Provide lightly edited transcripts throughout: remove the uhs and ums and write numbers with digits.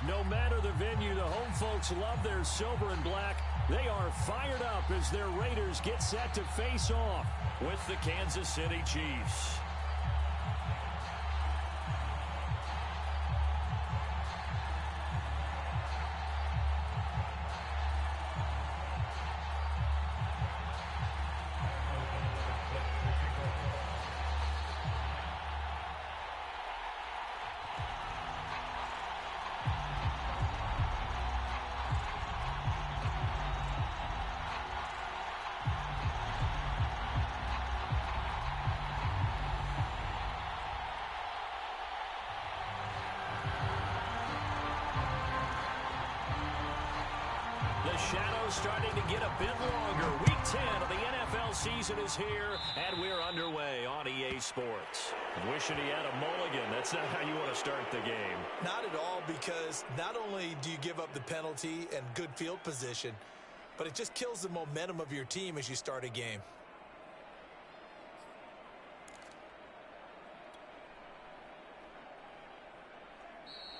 No matter the venue, the home folks love their silver and black. They are fired up as their Raiders get set to face off with the Kansas City Chiefs. The shadow's starting to get a bit longer. Week 10 of the NFL season is here, and we're underway on EA Sports. Wishing he had a mulligan. That's not how you want to start the game. Not at all, because not only do you give up the penalty and good field position, but it just kills the momentum of your team as you start a game.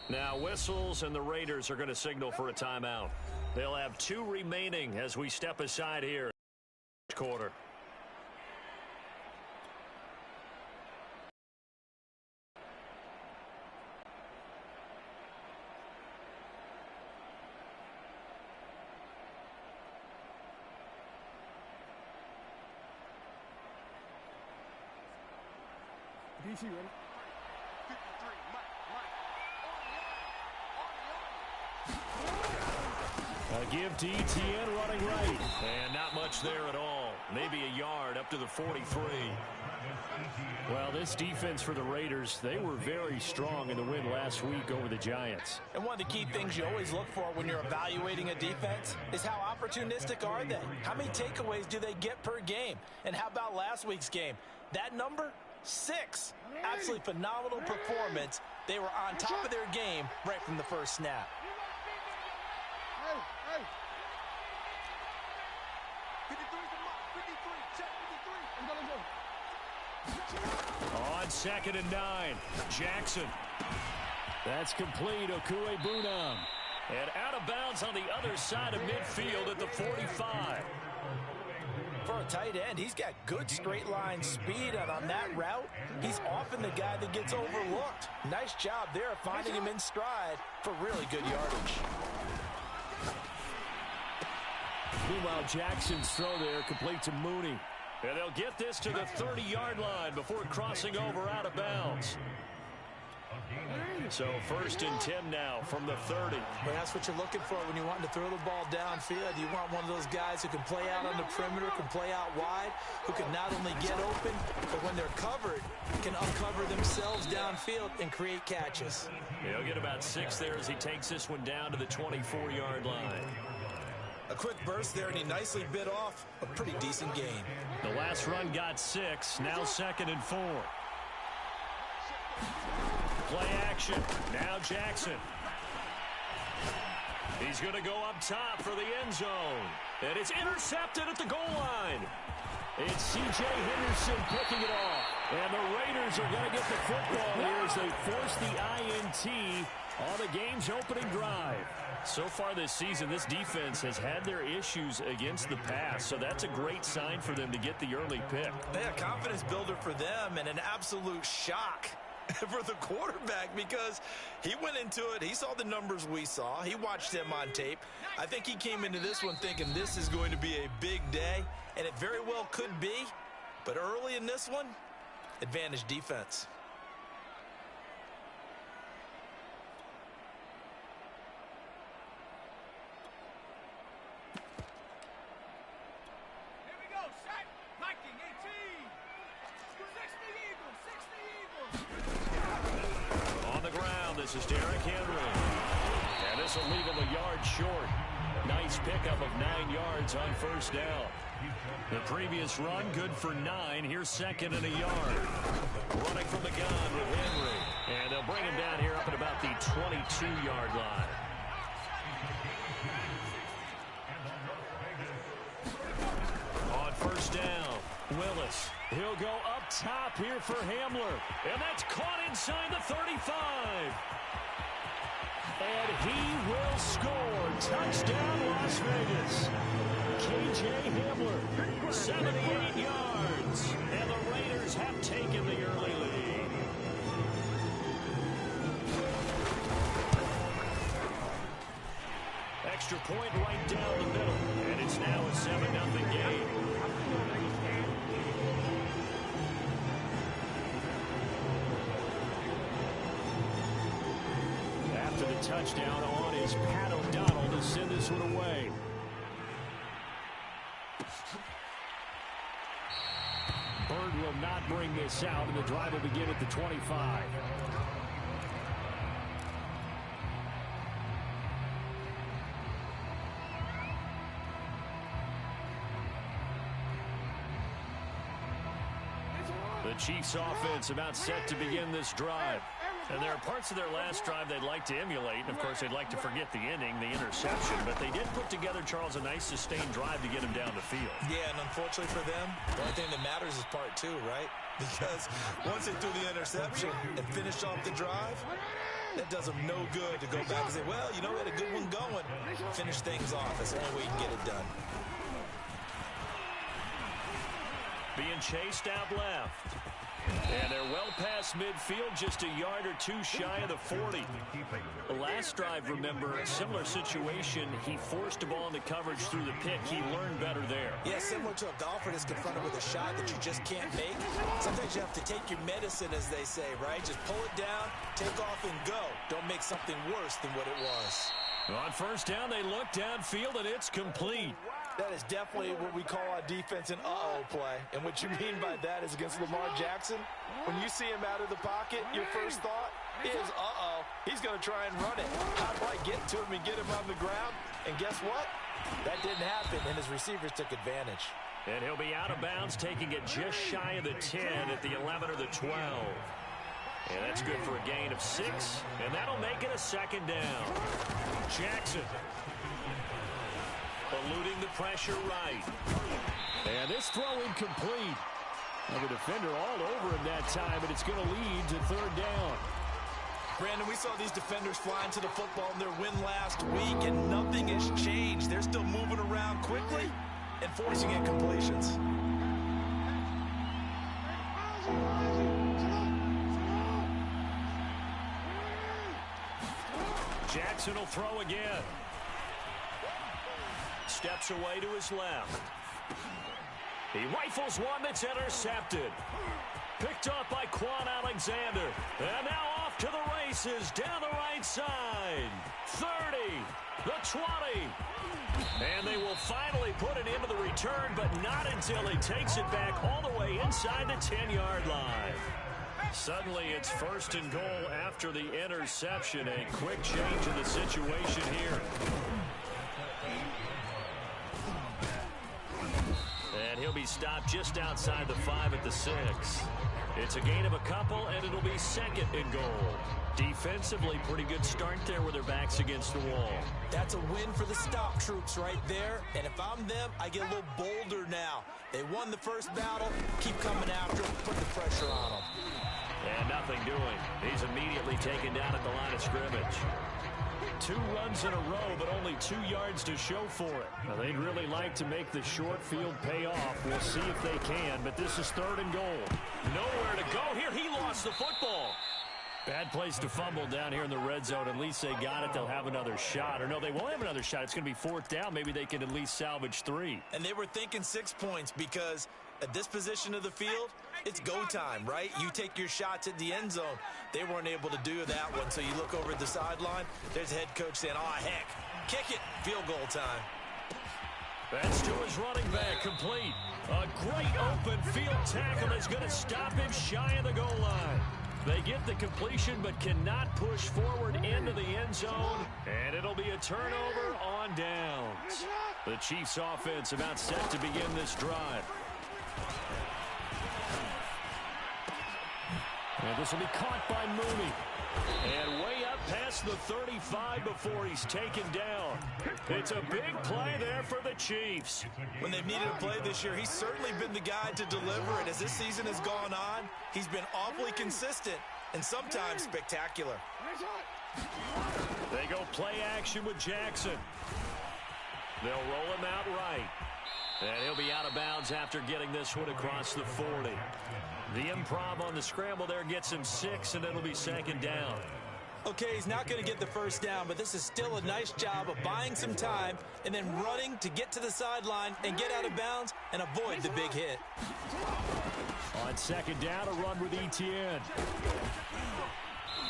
Now whistles, and the Raiders are going to signal for a timeout. They'll have 2 remaining as we step aside here. Quarter. DC ready? Give to Etienne running right. And not much there at all. Maybe a yard up to the 43. Well, this defense for the Raiders, they were very strong in the win last week over the Giants. And one of the key things you always look for when you're evaluating a defense is how opportunistic are they? How many takeaways do they get per game? And how about last week's game? That number? 6. Absolutely phenomenal performance. They were on top of their game right from the first snap. On 2nd and 9, Jackson. That's complete. Okuegbunam. And out of bounds on the other side of midfield at the 45. For a tight end, he's got good straight line speed, and on that route, he's often the guy that gets overlooked. Nice job there finding him in stride for really good yardage. Meanwhile, Jackson's throw there complete to Mooney. And they'll get this to the 30-yard line before crossing over out of bounds. So 1st and 10 now from the 30. Well, that's what you're looking for when you're wanting to throw the ball downfield. You want one of those guys who can play out on the perimeter, can play out wide, who can not only get open, but when they're covered, can uncover themselves downfield and create catches. He'll get about 6 there as he takes this one down to the 24-yard line. A quick burst there, and he nicely bit off a pretty decent gain. The last run got 6, now 2nd and 4. Play action. Now Jackson. He's going to go up top for the end zone. And it's intercepted at the goal line. It's C.J. Henderson picking it off. And the Raiders are going to get the football here as they force the INT on the game's opening drive. So far this season, this defense has had their issues against the pass, so that's a great sign for them to get the early pick. Yeah, confidence builder for them, and an absolute shock for the quarterback, because he went into it, he saw the numbers we saw, he watched them on tape. I think he came into this one thinking this is going to be a big day, and it very well could be, but early in this one, advantage defense. This is Derrick Henry. And this will leave him a yard short. Nice pickup of 9 yards on 1st down. The previous run, good for 9. Here's 2nd and a yard. Running from the gun with Henry. And they'll bring him down here up at about the 22-yard line. On 1st down, Willis. He'll go up top here for Hamler. And that's caught inside the 35. And he will score. Touchdown, Las Vegas. K.J. Hamler, 78 yards. And the Raiders have taken the early lead. Extra point right down the middle. And it's now a 7-0 game. After the touchdown on is Pat O'Donnell to send this one away. Bird will not bring this out, and the drive will begin at the 25. The Chiefs offense about set to begin this drive. And there are parts of their last drive they'd like to emulate. And, of course, they'd like to forget the inning, the interception. But they did put together, Charles, a nice sustained drive to get him down the field. Yeah, and unfortunately for them, the only thing that matters is part two, right? Because once they threw the interception and finished off the drive, that does them no good to go back and say, well, you know, we had a good one going. Finish things off. That's the only way you can get it done. Being chased out left. And they're well past midfield, just a yard or two shy of the 40. The last drive, remember, a similar situation. He forced a ball into coverage through the pick. He learned better there. Yeah, similar to a golfer that's confronted with a shot that you just can't make. Sometimes you have to take your medicine, as they say, right? Just pull it down, take off, and go. Don't make something worse than what it was. On first down, they look downfield, and it's complete. That is definitely what we call a defense an uh-oh play. And what you mean by that is against Lamar Jackson, when you see him out of the pocket, your first thought is, uh-oh, he's going to try and run it. How do I get to him and get him on the ground? And guess what? That didn't happen, and his receivers took advantage. And he'll be out of bounds, taking it just shy of the 10 at the 11 or the 12. And that's good for a gain of 6, and that'll make it a second down. Jackson eluding the pressure right. And this throw incomplete. Well, the defender all over him that time, but it's going to lead to third down. Brandon, we saw these defenders flying to the football in their win last week, and nothing has changed. They're still moving around quickly and forcing incompletions. Jackson will throw again. Steps away to his left. He rifles one that's intercepted. Picked off by Quan Alexander. And now off to the races down the right side. 30, the 20. And they will finally put it into the return, but not until he takes it back all the way inside the 10-yard line. Suddenly it's first and goal after the interception. A quick change in the situation here. And he'll be stopped just outside the 5 at the 6. It's a gain of a couple, and it'll be second and goal. Defensively, pretty good start there with their backs against the wall. That's a win for the stop troops right there. And if I'm them, I get a little bolder now. They won the first battle. Keep coming after them. Put the pressure on them. And nothing doing. He's immediately taken down at the line of scrimmage. 2 runs in a row, but only 2 yards to show for it. Now, they'd really like to make the short field pay off. We'll see if they can, but this is third and goal. Nowhere to go here. He lost the football. Bad place to fumble down here in the red zone. At least they got it. They'll have another shot. Or no, they won't have another shot. It's going to be fourth down. Maybe they can at least salvage 3. And they were thinking 6 points because at this position of the field, it's go time, right? You take your shots at the end zone. They weren't able to do that one. So you look over at the sideline. There's the head coach saying, oh, heck, kick it. Field goal time. That's to his running back, complete. A great open field tackle is going to stop him shy of the goal line. They get the completion but cannot push forward into the end zone, and it'll be a turnover on downs. The Chiefs offense about set to begin this drive. And this will be caught by Mooney. And way up past the 35 before he's taken down. It's a big play there for the Chiefs. When they've needed a play this year, he's certainly been the guy to deliver it. As this season has gone on, he's been awfully consistent and sometimes spectacular. They go play action with Jackson. They'll roll him out right. And he'll be out of bounds after getting this one across the 40. The improv on the scramble there gets him 6, and it'll be second down. Okay, he's not going to get the first down, but this is still a nice job of buying some time and then running to get to the sideline and get out of bounds and avoid the big hit. On second down, a run with Etienne.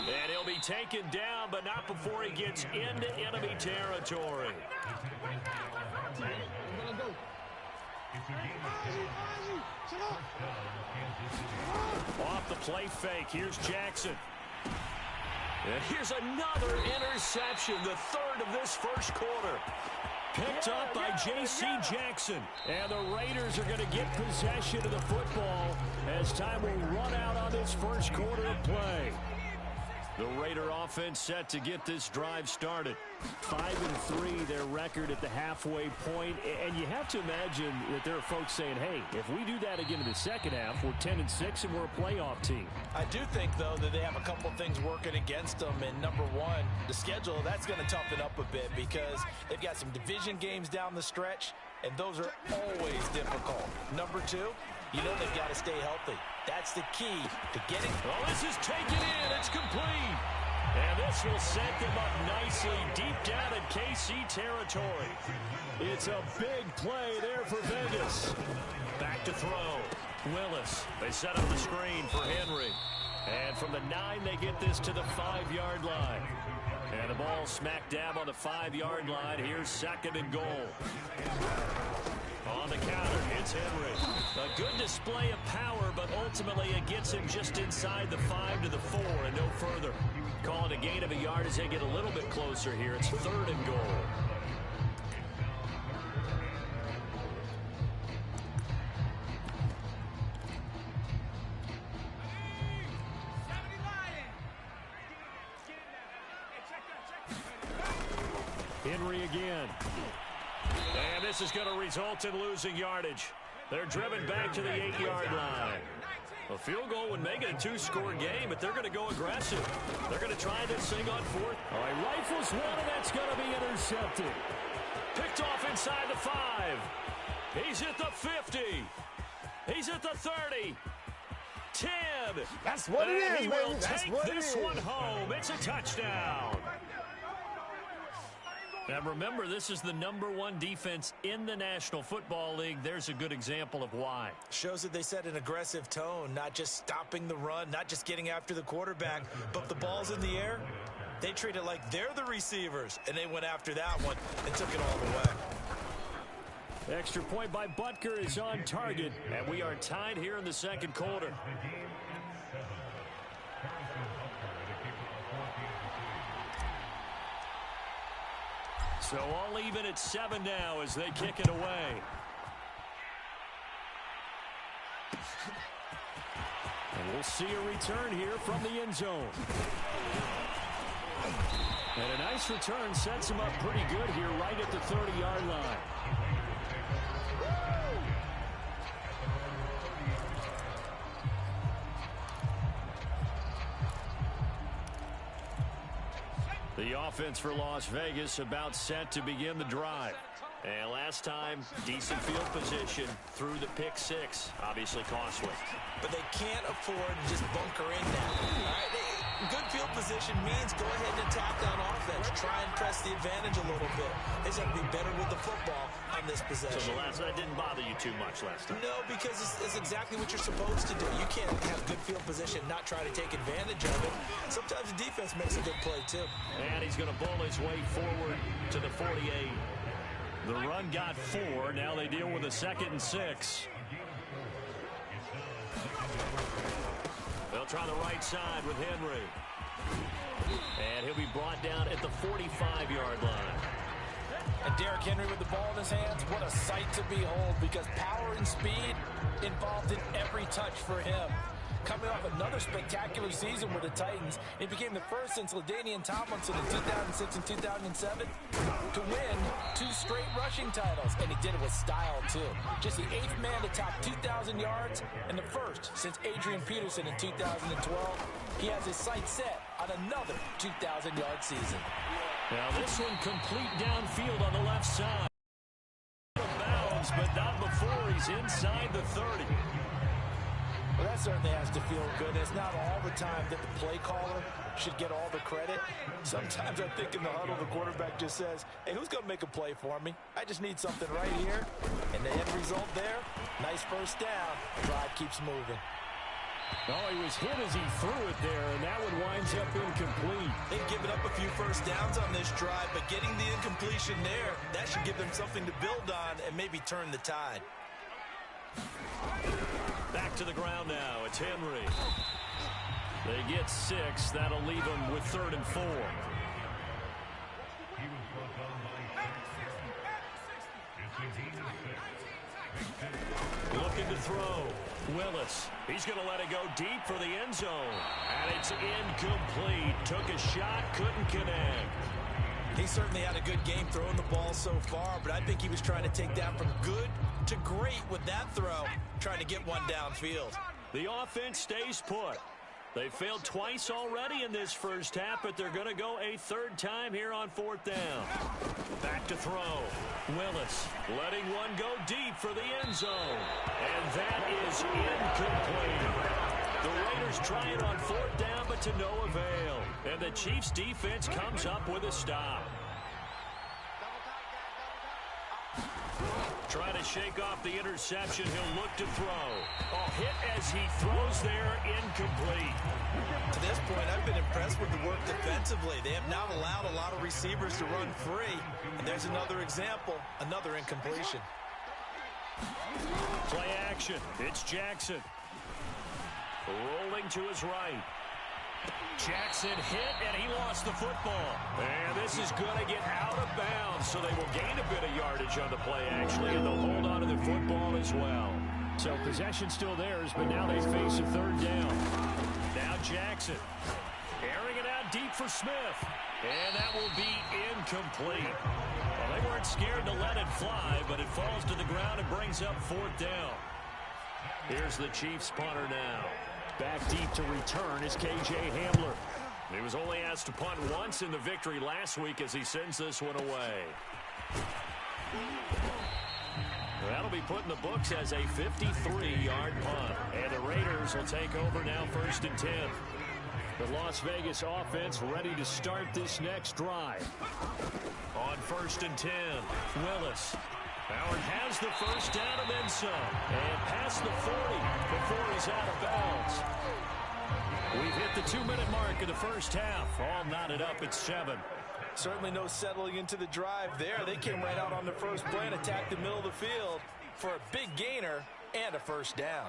And he'll be taken down, but not before he gets into enemy territory. Off the play fake, here's Jackson. And here's another interception, the third of this first quarter. Picked up by J.C. Jackson. And the Raiders are going to get possession of the football as time will run out on this first quarter of play. The Raider offense set to get this drive started. 5-3, their record at the halfway point. And you have to imagine that there are folks saying, hey, if we do that again in the second half, we're 10-6 and we're a playoff team. I do think, though, that they have a couple of things working against them. And number one, the schedule, that's going to toughen up a bit because they've got some division games down the stretch, and those are always difficult. Number two, you know they've got to stay healthy. That's the key to getting. Oh, this is taken in. It's complete. And this will set them up nicely deep down in KC territory. It's a big play there for Vegas. Back to throw. Willis. They set up the screen for Henry. And from the 9, they get this to the 5-yard line. And the ball smack dab on the 5-yard line. Here's second and goal. On the counter, it's Henry. A good display of power, but ultimately it gets him just inside the 5 to the 4 and no further. Call it a gain of a yard as they get a little bit closer here. It's third and goal. Henry again. And this is going to result in losing yardage. They're driven back to the 8-yard line. A field goal would make it a 2-score game, but they're going to go aggressive. They're going to try this thing on fourth. Oh, he rifles one, and that's going to be intercepted. Picked off inside the 5. He's at the 50. He's at the 30. 10. That's what it is, he baby. will That's take what it this is. one home. It's a touchdown. And remember, this is the #1 defense in the National Football League. There's a good example of why. Shows that they set an aggressive tone, not just stopping the run, not just getting after the quarterback, but the ball's in the air. They treat it like they're the receivers, and they went after that one and took it all the way. Extra point by Butker is on target, and we are tied here in the second quarter. So all even at 7 now as they kick it away. And we'll see a return here from the end zone. And a nice return sets him up pretty good here right at the 30-yard line. The offense for Las Vegas about set to begin the drive. And last time, decent field position through the pick 6. Obviously costly. But they can't afford to just bunker in now. All right, good field position means go ahead and attack on offense. Try and press the advantage a little bit. They just have to be better with the football on this possession. So that didn't bother you too much last time? No, because it's exactly what you're supposed to do. You can't have good field position and not try to take advantage of it. Sometimes the defense makes a good play, too. And he's going to bowl his way forward to the 48. The run got 4. Now they deal with a 2nd and 6. They'll try the right side with Henry. And he'll be brought down at the 45-yard line. And Derrick Henry with the ball in his hands, what a sight to behold, because power and speed involved in every touch for him. Coming off another spectacular season with the Titans, it became the first since LaDainian Tomlinson in 2006 and 2007 to win 2 straight rushing titles, and he did it with style, too. Just the 8th man to top 2,000 yards and the first since Adrian Peterson in 2012. He has his sights set on another 2,000-yard season. Now this one complete downfield on the left side. Out of bounds, but not before he's inside the 30. Well, that certainly has to feel good. It's not all the time that the play caller should get all the credit. Sometimes I think in the huddle, the quarterback just says, hey, who's going to make a play for me? I just need something right here. And the end result there, nice first down. Drive keeps moving. Oh, he was hit as he threw it there, and that one winds up incomplete. They've given up a few first downs on this drive, but getting the incompletion there, that should give them something to build on and maybe turn the tide. Back to the ground now. It's Henry. They get 6. That'll leave them with 3rd and 4. Looking to throw. Willis. He's going to let it go deep for the end zone. And it's incomplete. Took a shot, couldn't connect. He certainly had a good game throwing the ball so far, but I think he was trying to take that from good to great with that throw, trying to get one downfield. The offense stays put. They failed twice already in this first half, but they're going to go a 3rd time here on 4th down. Back to throw. Willis letting one go deep for the end zone. And that is incomplete. The Raiders try it on 4th down, but to no avail. And the Chiefs defense comes up with a stop. Trying to shake off the interception. He'll look to throw. A hit as he throws there, incomplete. To this point, I've been impressed with the work defensively. They have not allowed a lot of receivers to run free. And there's another example, another incompletion. Play action. It's Jackson. Rolling to his right. Jackson hit, and he lost the football. And this is going to get out of bounds, so they will gain a bit of yardage on the play, actually, and they'll hold on to the football as well. So possession still theirs, but now they face a 3rd down. Now Jackson airing it out deep for Smith. And that will be incomplete. Well, they weren't scared to let it fly, but it falls to the ground and brings up 4th down. Here's the Chiefs punter now. Back deep to return is K.J. Hamler. He was only asked to punt once in the victory last week as he sends this one away. That'll be put in the books as a 53-yard punt. And the Raiders will take over now 1st and 10. The Las Vegas offense ready to start this next drive. On 1st and 10, Willis. Howard has the first down and then some. And past the 40 before he's out of bounds. We've hit the 2-minute mark of the first half. All knotted up at 7. Certainly no settling into the drive there. They came right out on the first play and attacked the middle of the field for a big gainer and a first down.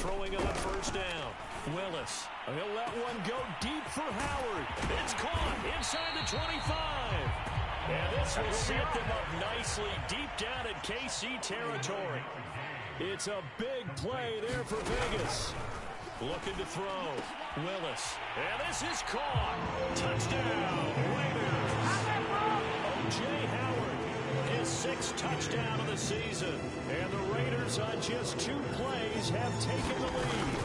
Throwing on 1st down. Willis. He'll let one go deep for Howard. It's caught inside the 25. And this will set them up nicely deep down in KC territory. It's a big play there for Vegas. Looking to throw. Willis. And this is caught. Touchdown, Raiders. O.J. Howard, his 6th touchdown of the season. And the Raiders on just 2 plays have taken the lead.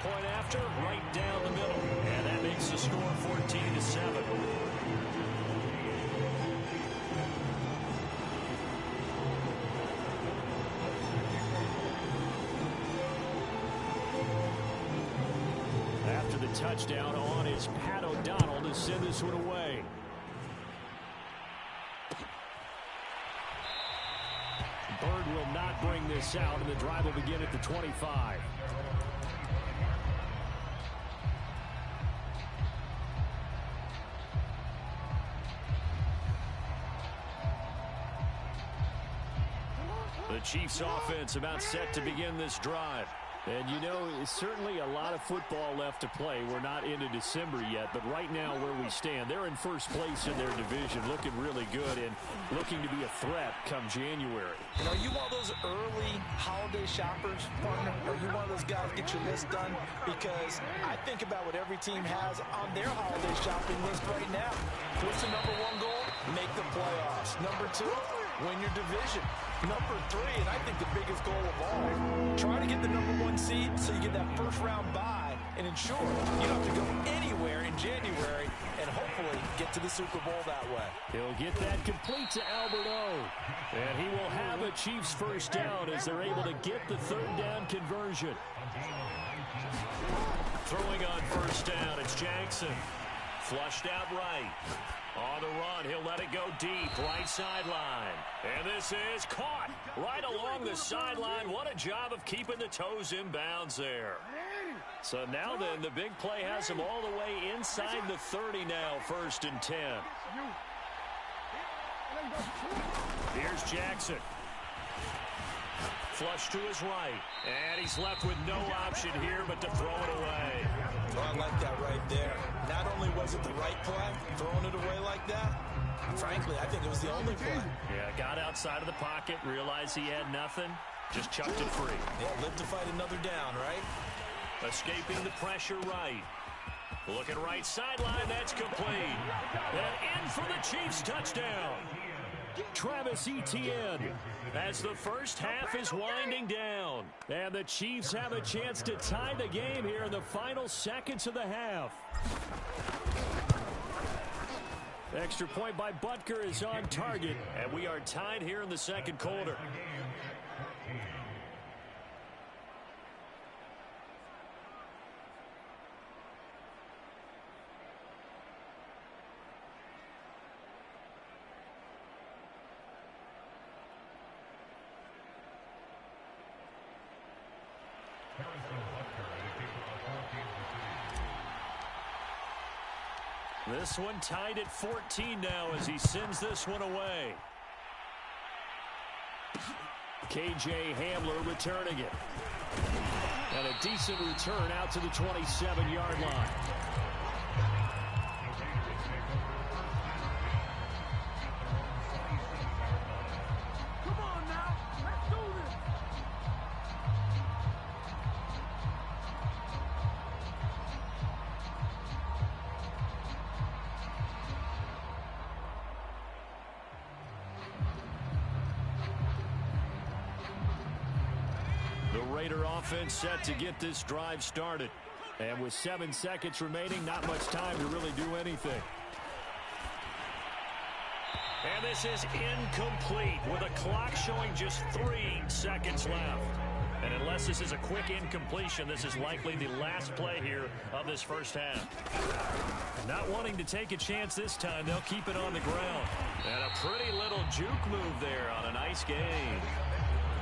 Point after, right down the middle. And that makes the score 14-7. After the touchdown on is Pat O'Donnell to send this one away. Bird will not bring this out, and the drive will begin at the 25. The Chiefs offense about set to begin this drive. And, you know, it's certainly a lot of football left to play. We're not into December yet, but right now where we stand, they're in first place in their division, looking really good and looking to be a threat come January. And are you one of those early holiday shoppers, partner? Are you one of those guys get your list done? Because I think about what every team has on their holiday shopping list right now. What's the #1 goal? Make the playoffs. #2, win your division. Number 3, and I think the biggest goal of all, try to get the number 1 seed so you get that first round bye and ensure you don't have to go anywhere in January and hopefully get to the Super Bowl that way. He'll get that complete to Albert O. And he will have a Chiefs first down as they're able to get the third down conversion. Throwing on first down, it's Jackson. Flushed out right. On the run, he'll let it go deep, right sideline. And this is caught right along the sideline. What a job of keeping the toes in bounds there. So now then, the big play has him all the way inside the 30 now, 1st and 10. Here's Jackson. Flush to his right. And he's left with no option here but to throw it away. Oh, I like that right there. Not only was it the right play, throwing it away like that, frankly, I think it was the only play. Yeah, got outside of the pocket, realized he had nothing, just chucked it free. Yeah, live to fight another down, right? Escaping the pressure right. Looking right sideline, that's complete. And in for the Chiefs touchdown. Travis Etienne as the first half is winding down. And the Chiefs have a chance to tie the game here in the final seconds of the half. Extra point by Butker is on target, and we are tied here in the second quarter. This one tied at 14 now as he sends this one away. KJ Hamler returning it. And a decent return out to the 27-yard line. Raider offense set to get this drive started. And with 7 seconds remaining, not much time to really do anything. And this is incomplete with a clock showing just 3 seconds left. And unless this is a quick incompletion, this is likely the last play here of this first half. Not wanting to take a chance this time, they'll keep it on the ground. And a pretty little juke move there on a nice gain.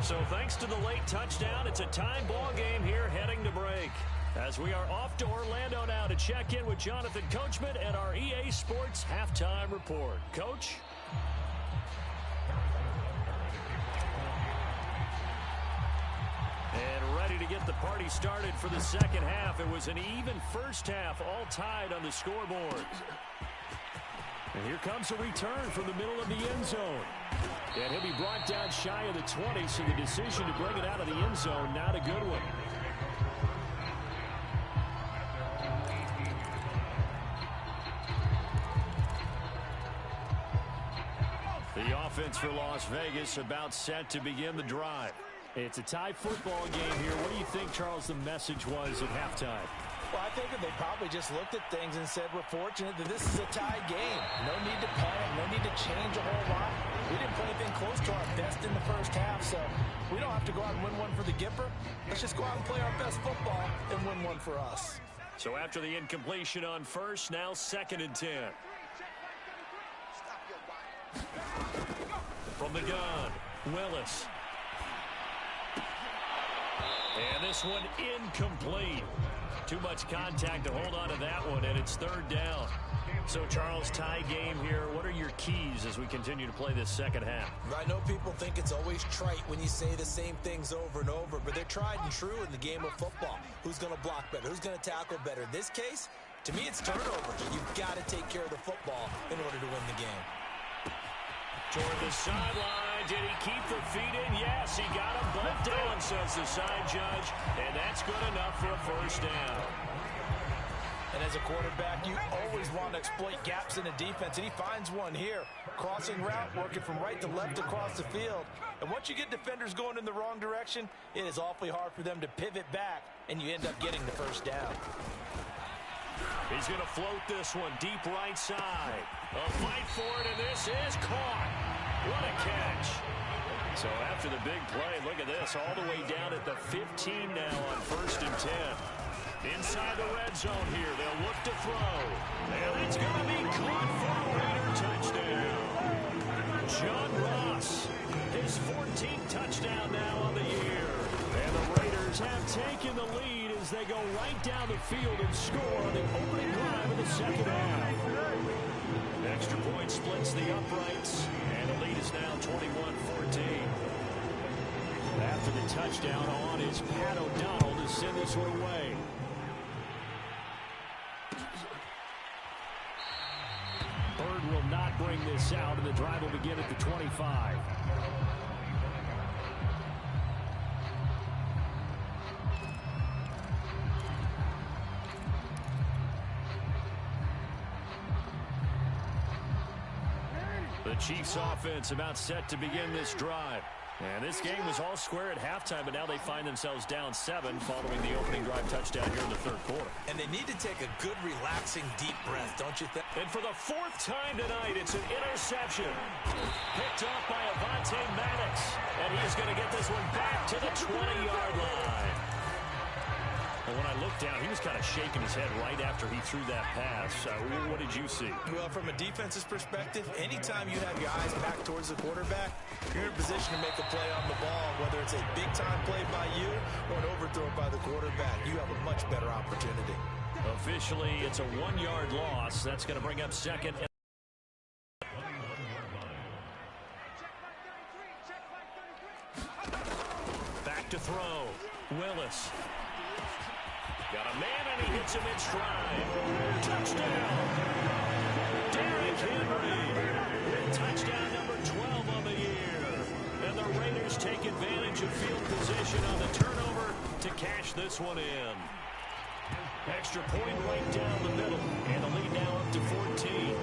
So thanks to the late touchdown, it's a tie ball game here heading to break. As we are off to Orlando now to check in with Jonathan Coachman and our EA Sports Halftime Report. Coach? And ready to get the party started for the second half. It was an even first half, all tied on the scoreboard. And here comes a return from the middle of the end zone. And he'll be brought down shy of the 20, so the decision to bring it out of the end zone, not a good one. The offense for Las Vegas about set to begin the drive. It's a tie football game here. What do you think, Charles, the message was at halftime? Well, I think that they probably just looked at things and said, we're fortunate that this is a tie game. No need to panic, no need to change a whole lot. We didn't play anything close to our best in the first half, so we don't have to go out and win one for the Gipper. Let's just go out and play our best football and win one for us. So after the incompletion on first, now 2nd and 10. From the gun, Willis. And this one incomplete. Too much contact to hold on to that one, and it's 3rd down. So, Charles, tie game here. What are your keys as we continue to play this second half? I know people think it's always trite when you say the same things over and over, but they're tried and true in the game of football. Who's going to block better? Who's going to tackle better? In this case, to me, it's turnovers. You've got to take care of the football in order to win the game. Toward the sideline. Did he keep the feet in? Yes, he got them both down, says the side judge. And that's good enough for a first down. And as a quarterback, you always want to exploit gaps in the defense, and he finds one here. Crossing route, working from right to left across the field. And once you get defenders going in the wrong direction, it is awfully hard for them to pivot back, and you end up getting the first down. He's going to float this one deep right side. A fight for it, and this is caught. What a catch. So after the big play, look at this, all the way down at the 15 now on 1st and 10. Inside the red zone here, they'll look to throw. And it's going to be caught for a Raider touchdown. John Ross, his 14th touchdown now on the year. And the Raiders have taken the lead as they go right down the field and score on the opening drive of the second half. Extra point splits the uprights, and the lead is now 21-14. After the touchdown on is Pat O'Donnell to send this one away. Bird will not bring this out, and the drive will begin at the 25. The Chiefs offense about set to begin this drive. And this game was all square at halftime, but now they find themselves down 7 following the opening drive touchdown here in the third quarter. And they need to take a good, relaxing, deep breath, don't you think? And for the 4th time tonight, it's an interception. Picked off by Avonte Maddox. And he's going to get this one back to the 20-yard line. And when I looked down, he was kind of shaking his head right after he threw that pass. What did you see? Well, from a defense's perspective, anytime you have your eyes back towards the quarterback, you're in a position to make a play on the ball, whether it's a big-time play by you or an overthrow by the quarterback. You have a much better opportunity. Officially, it's a 1-yard loss. That's going to bring up second. Back to throw. Willis. Got a man, and he hits him in stride. Touchdown. Derrick Henry. With touchdown number 12 on the year. And the Raiders take advantage of field position on the turnover to cash this one in. Extra point right down the middle. And the lead now up to 14.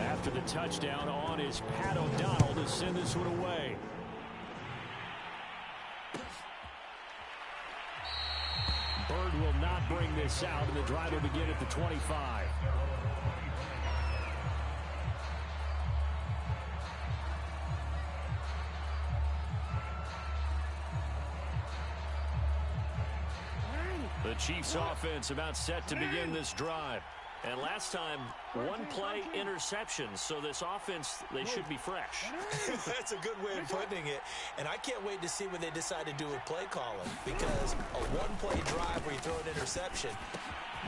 After the touchdown on is Pat O'Donnell to send this one away. Bird will not bring this out, and the drive will begin at the 25. The Chiefs offense about set to begin this drive. And last time, 1-play interception. So this offense, they should be fresh. That's a good way of putting it. And I can't wait to see what they decide to do with play calling. Because a 1-play drive where you throw an interception,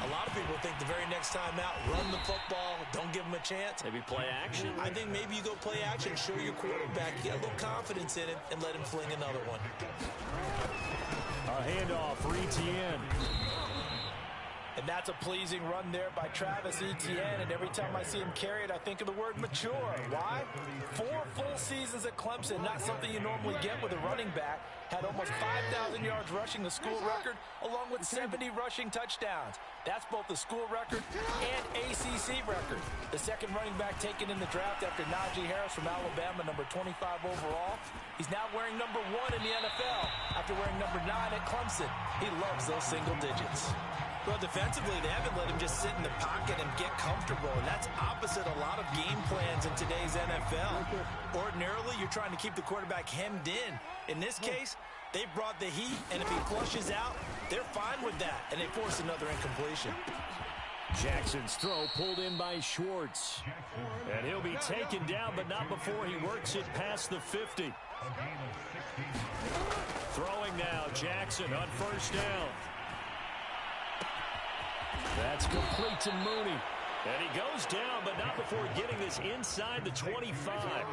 a lot of people think the very next time out, run the football, don't give them a chance. Maybe play action. I think maybe you go play action, show your quarterback, get a little confidence in it, and let him fling another one. A handoff for Etienne. And that's a pleasing run there by Travis Etienne. And every time I see him carry it, I think of the word mature. Why? 4 full seasons at Clemson, not something you normally get with a running back. Had almost 5,000 yards rushing, the school record, along with 70 rushing touchdowns. That's both the school record and ACC record. The second running back taken in the draft after Najee Harris from Alabama, number 25 overall. He's now wearing number 1 in the NFL after wearing number 9 at Clemson. He loves those single digits. Well, defensively, they haven't let him just sit in the pocket and get comfortable, and that's opposite a lot of game plans in today's NFL. Ordinarily, you're trying to keep the quarterback hemmed in. In this case, they brought the heat, and if he flushes out, they're fine with that, and they force another incompletion. Jackson's throw pulled in by Schwartz. And he'll be taken down, but not before he works it past the 50. Throwing now, Jackson on first down. That's complete to Mooney. And he goes down, but not before getting this inside the 25.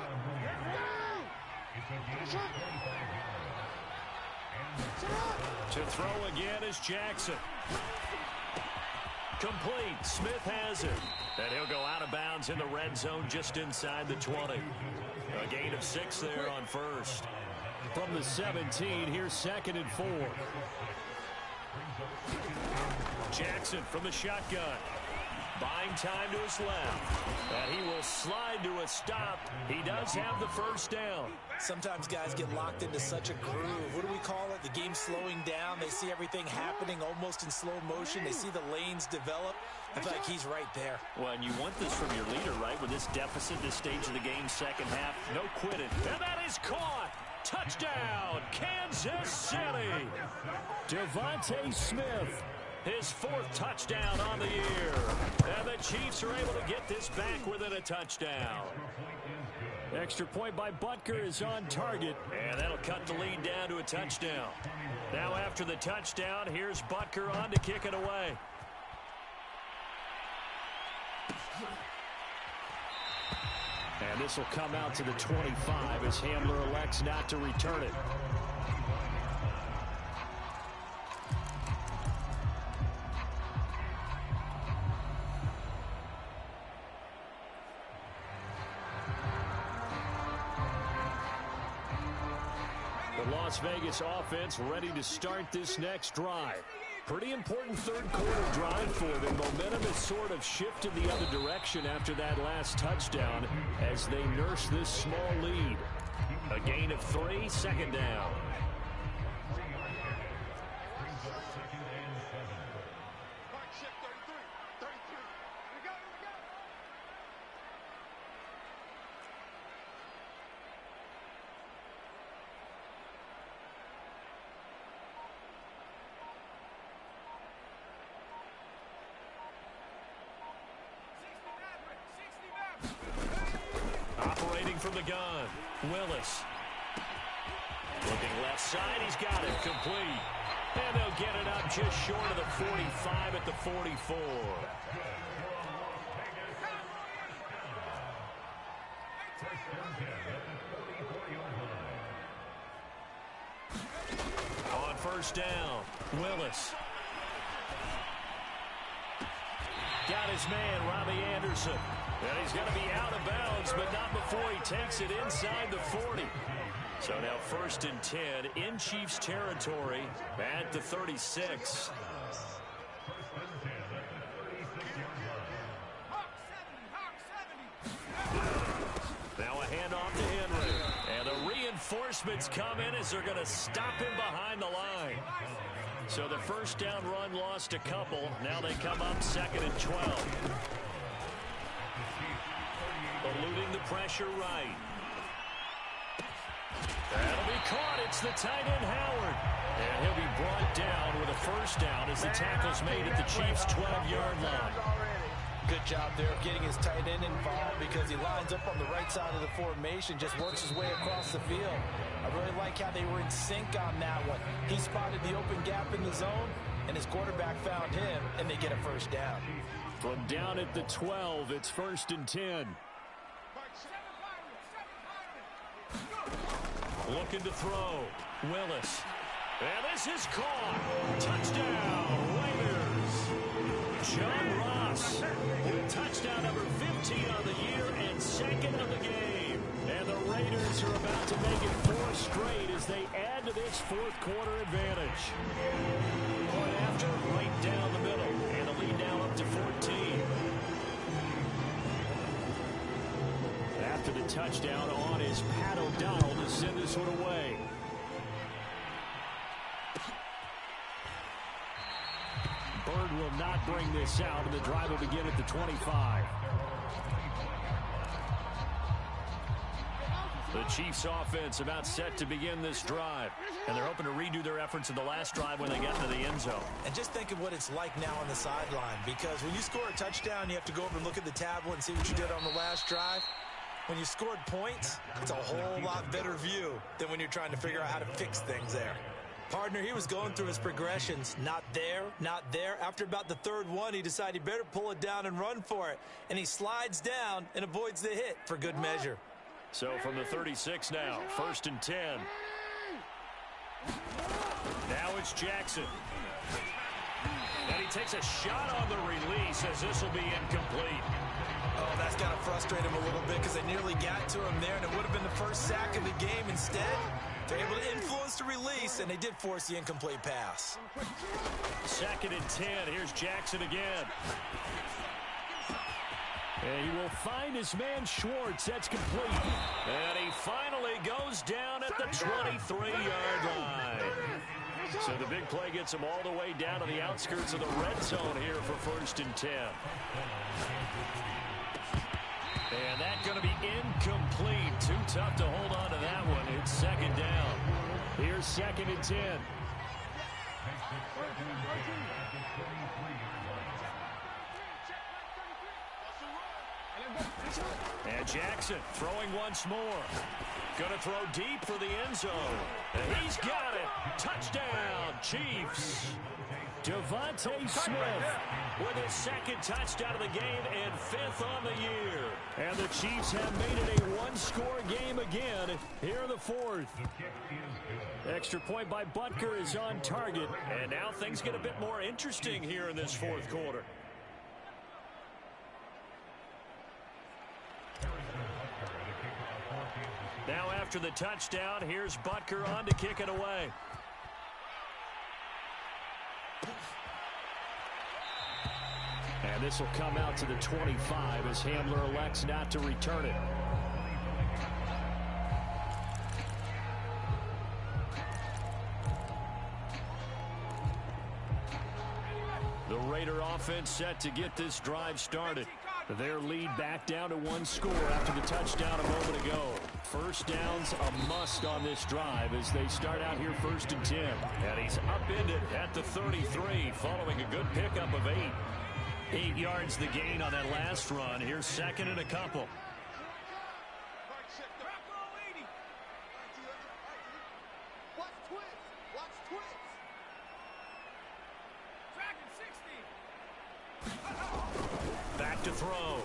To throw again is Jackson. Complete. Smith has it. And he'll go out of bounds in the red zone just inside the 20. A gain of 6 there on first. From the 17, here's 2nd and 4. Jackson from the shotgun. Buying time to his left. And he will slide to a stop. He does have the first down. Sometimes guys get locked into such a groove. What do we call it? The game slowing down. They see everything happening almost in slow motion. They see the lanes develop. I feel like he's right there. Well, and you want this from your leader, right? With this deficit, this stage of the game, second half, no quitting. And that is caught. Touchdown, Kansas City. Devontae Smith. His 4th touchdown on the year. And the Chiefs are able to get this back within a touchdown. Extra point by Butker is on target. And that'll cut the lead down to a touchdown. Now after the touchdown, here's Butker on to kick it away. And this will come out to the 25 as Hamler elects not to return it. The Las Vegas offense ready to start this next drive. Pretty important third quarter drive for them. Momentum has sort of shifted the other direction after that last touchdown as they nurse this small lead. A gain of 3, 2nd down. From the gun, Willis. Looking left side, he's got it complete. And they'll get it up just short of the 45 at the 44. On first down, Willis. Got his man, Robbie Anderson. And he's going to be out of bounds, but not before he takes it inside the 40. So now 1st and 10 in Chiefs territory at the 36. Now a handoff to Henry. And the reinforcements come in as they're going to stop him behind the line. So the first down run lost a couple. Now they come up 2nd and 12. Eluding the pressure right. That'll be caught. It's the tight end, Howard. And he'll be brought down with a first down as the tackle's made at the Chiefs' 12-yard line. Good job there of getting his tight end involved because he lines up on the right side of the formation, just works his way across the field. I really like how they were in sync on that one. He spotted the open gap in the zone, and his quarterback found him, and they get a first down. From down at the 12, it's 1st and 10. Looking to throw. Willis. And this is caught. Touchdown, Raiders. John Ross with touchdown number 15 on the year and 2nd of the game. And the Raiders are about to make it 4 straight as they add to this 4th quarter advantage. Point after, right down the middle. And the lead now up to 14. After the touchdown on is Pat O'Donnell to send this one away. Bird will not bring this out, and the drive will begin at the 25. The Chiefs offense about set to begin this drive. And they're hoping to redo their efforts in the last drive when they get into the end zone. And just think of what it's like now on the sideline. Because when you score a touchdown, you have to go over and look at the tablet and see what you did on the last drive. When you scored points, it's a whole lot better view than when you're trying to figure out how to fix things there. Partner, he was going through his progressions. Not there, not there. After about the 3rd one, he decided he better pull it down and run for it. And he slides down and avoids the hit for good measure. So from the 36 now, 1st and 10. Now it's Jackson. And he takes a shot on the release as this will be incomplete. Oh, that's got to frustrate him a little bit because they nearly got to him there, and it would have been the first sack of the game. Instead, they're able to influence the release, and they did force the incomplete pass. 2nd and 10. Here's Jackson again. And he will find his man Schwartz. That's complete. And he finally goes down at the 23-yard line. So the big play gets him all the way down to the outskirts of the red zone here for 1st and 10. And that's going to be incomplete. Too tough to hold on to that one. It's 2nd down. Here's 2nd and 10. And Jackson throwing once more. Going to throw deep for the end zone. And he's got it. Touchdown, Chiefs. Devontae Smith with his 2nd touchdown of the game and 5th on the year. And the Chiefs have made it a one-score game again here in the 4th. Extra point by Butker is on target. And now things get a bit more interesting here in this 4th quarter. Now after the touchdown, here's Butker on to kick it away. And this will come out to the 25 as Hamler elects not to return it. The Raider offense set to get this drive started. Their lead back down to 1 score after the touchdown a moment ago. First down's a must on this drive as they start out here 1st and 10. And he's upended at the 33 following a good pickup of 8. 8 yards the gain on that last run. Here's 2nd and a couple. Back to throw.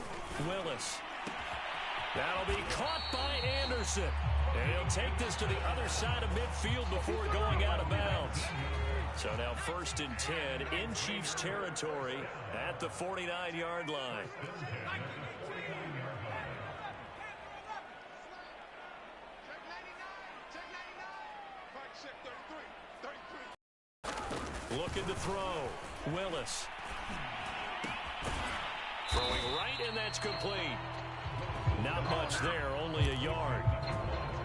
Willis. That'll be caught by Anderson. And he'll take this to the other side of midfield before going out of bounds. So now 1st and 10 in Chiefs territory at the 49-yard line. Looking to throw. Willis. Throwing right, and that's complete. Not much there, only a yard.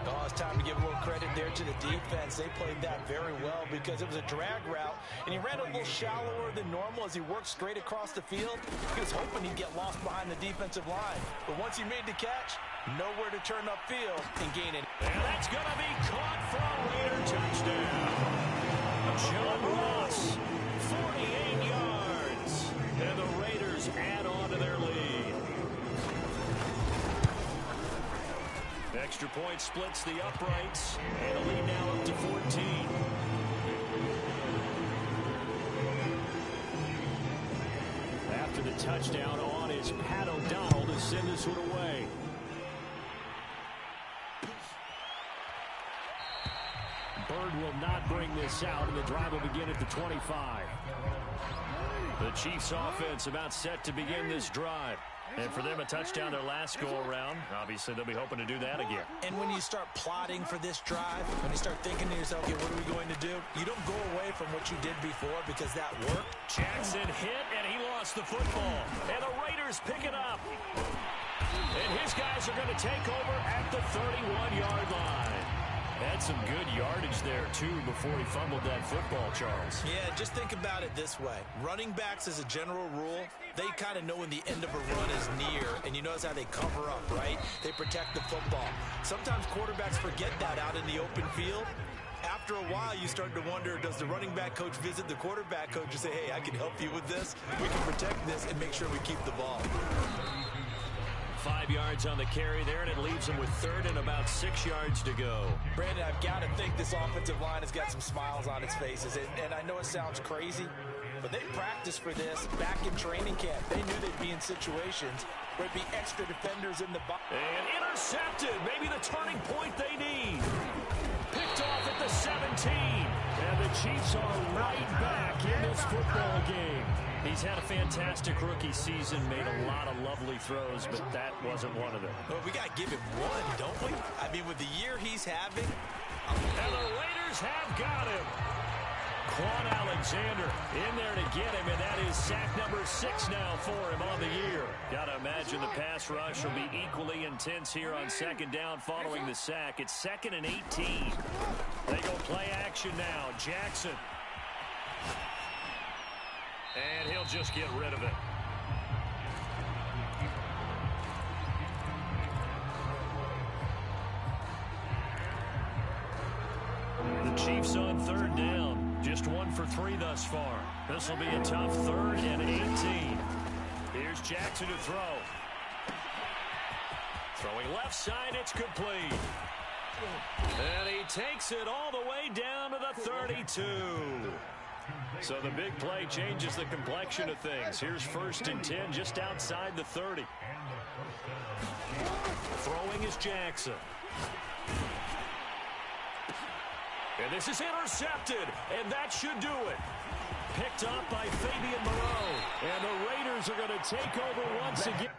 Oh, it's time to give a little credit there to the defense. They played that very well because it was a drag route, and he ran a little shallower than normal as he worked straight across the field. He was hoping he'd get lost behind the defensive line. But once he made the catch, nowhere to turn upfield and gain it. And that's going to be caught for a Raider touchdown. John Ross, 48 yards. And the Raiders add on to their lead. Extra point splits the uprights, and a lead now up to 14. After the touchdown on is Pat O'Donnell to send this one away. Bird will not bring this out, and the drive will begin at the 25. The Chiefs offense about set to begin this drive. And for them, a touchdown their last go-around. Obviously, they'll be hoping to do that again. And when you start plotting for this drive, when you start thinking to yourself, okay, what are we going to do? You don't go away from what you did before because that worked. Jackson hit, and he lost the football. And the Raiders pick it up. And his guys are going to take over at the 31-yard line. Had some good yardage there, too, before he fumbled that football, Charles. Yeah, just think about it this way. Running backs, as a general rule, they kind of know when the end of a run is near, and you notice how they cover up, right? They protect the football. Sometimes quarterbacks forget that out in the open field. After a while, you start to wonder, does the running back coach visit the quarterback coach and say, hey, I can help you with this? We can protect this and make sure we keep the ball. 5 yards on the carry there, and it leaves him with 3rd and about 6 yards to go. Brandon, I've got to think this offensive line has got some smiles on its faces. And I know it sounds crazy, but they practiced for this back in training camp. They knew they'd be in situations where there'd be extra defenders in the box. And intercepted. Maybe the turning point they need. Picked off at the 17. And the Chiefs are right back in this football game. He's had a fantastic rookie season, made a lot of lovely throws, but that wasn't one of them. Well, we got to give him one, don't we? I mean, with the year he's having. And the Raiders have got him. Quan Alexander in there to get him, and that is sack number 6 now for him on the year. Got to imagine the pass rush will be equally intense here on second down following the sack. It's 2nd and 18. They go play action now. Jackson. And he'll just get rid of it. The Chiefs on 3rd down. Just 1 for 3 thus far. This will be a tough 3rd and 18. Here's Jackson to throw. Throwing left side, it's complete. And he takes it all the way down to the 32. So the big play changes the complexion of things. Here's 1st and 10 just outside the 30. Throwing is Jackson. And this is intercepted, and that should do it. Picked up by Fabian Moreau. And the Raiders are going to take over once again.